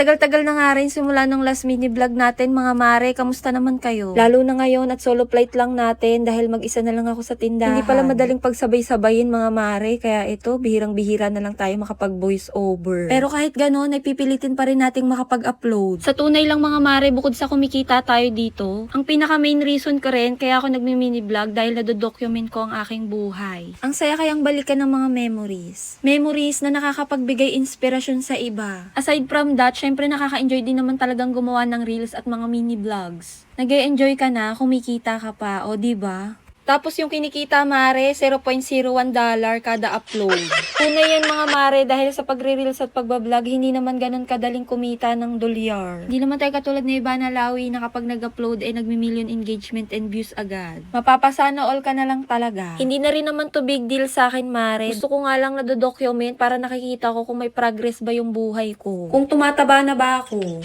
Tagal-tagal na nga rin simula ng last mini vlog natin mga mare, kamusta naman kayo? Lalo na ngayon at solo flight lang natin dahil mag-isa na lang ako sa tindahan. Hindi pala madaling pagsabay-sabayin mga mare, kaya ito, bihirang-bihira na lang tayo makapag voice over. Pero kahit gano'n, ay pipilitin pa rin nating makapag-upload. Sa tunay lang mga mare, bukod sa kumikita tayo dito, ang pinaka main reason ko rin kaya ako nagmi-mini vlog dahil nadodocument ko ang aking buhay. Ang saya kayang balikan ng mga memories. Memories na nakakapagbigay inspirasyon sa iba. Aside from that, syempre nakaka-enjoy din naman talagang gumawa ng reels at mga mini vlogs. Nag-e-enjoy ka na, kumikita ka pa, o diba? Tapos yung kinikita mare, $0.01 kada upload. Tunay yan mga mare dahil sa pagre-reels at pagbablog, hindi naman ganun kadaling kumita ng dolyar. Hindi naman tayo katulad ni Ivana Lawi na kapag nag-upload ay nagmi-million engagement and views agad. Mapapasana all ka na lang talaga. Hindi na rin naman to big deal sa akin mare. Gusto ko nga lang nadodocument para nakikita ko kung may progress ba yung buhay ko. Kung tumataba na ba ako.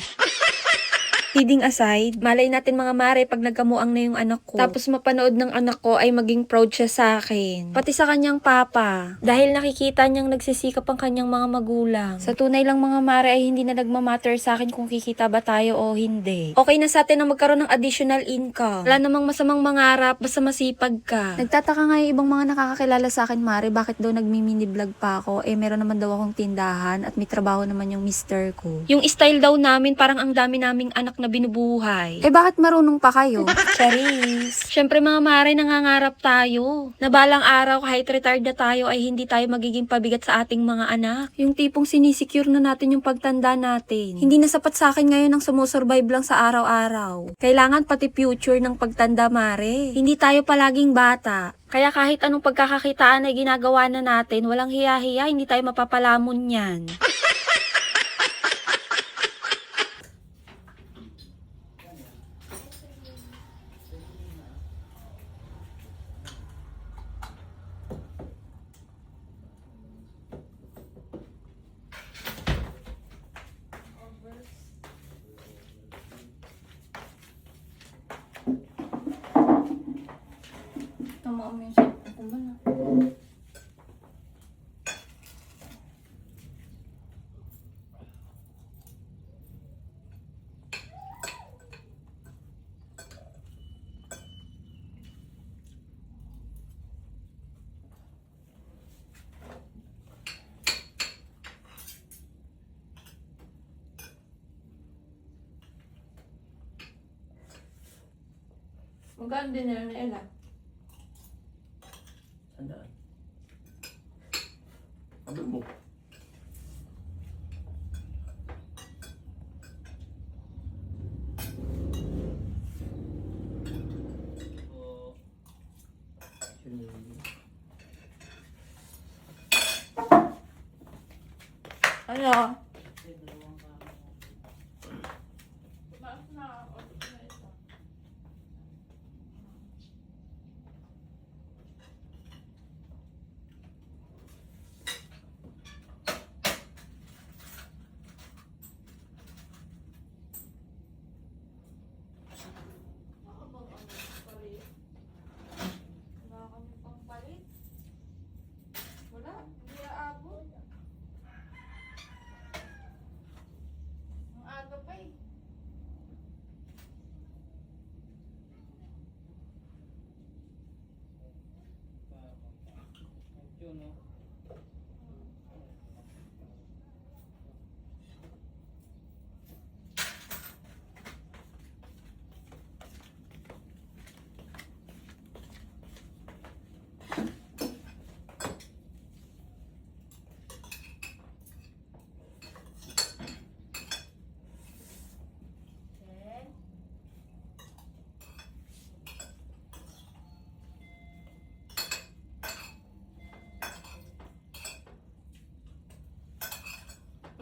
Kidding aside, malay natin mga mare pag nagkamuang na yung anak ko. Tapos mapanood ng anak ko ay maging proud siya sa akin. Pati sa kanyang papa. Dahil nakikita niyang nagsisikap ang kanyang mga magulang. Sa tunay lang mga mare ay hindi na nagmamatter sa akin kung kikita ba tayo o hindi. Okay na sa atin na magkaroon ng additional income. Wala namang masamang mangarap, basta masipag ka. Nagtataka nga yung ibang mga nakakakilala sa akin mare, bakit daw nagmi-mini vlog pa ako? Eh meron naman daw akong tindahan at may trabaho naman yung mister ko. Yung style daw namin parang ang dami naming anak na binubuhay. Eh bakit marunong pa kayo? Charis. Syempre mga mare, nangangarap tayo. Na balang araw kahit retired na tayo ay hindi tayo magiging pabigat sa ating mga anak. Yung tipong sinisecure na natin yung pagtanda natin. Hindi na sapat sa akin ngayon ang sumusurvive lang sa araw-araw. Kailangan pati future ng pagtanda mare. Hindi tayo palaging bata. Kaya kahit anong pagkakakitaan ay ginagawa na natin, walang hiya-hiya, hindi tayo mapapalamon yan. Tama mo yung sakto ko man. Magkano din nila na Ella? Sandaan. Ano mo? Ano?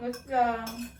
Wait lang.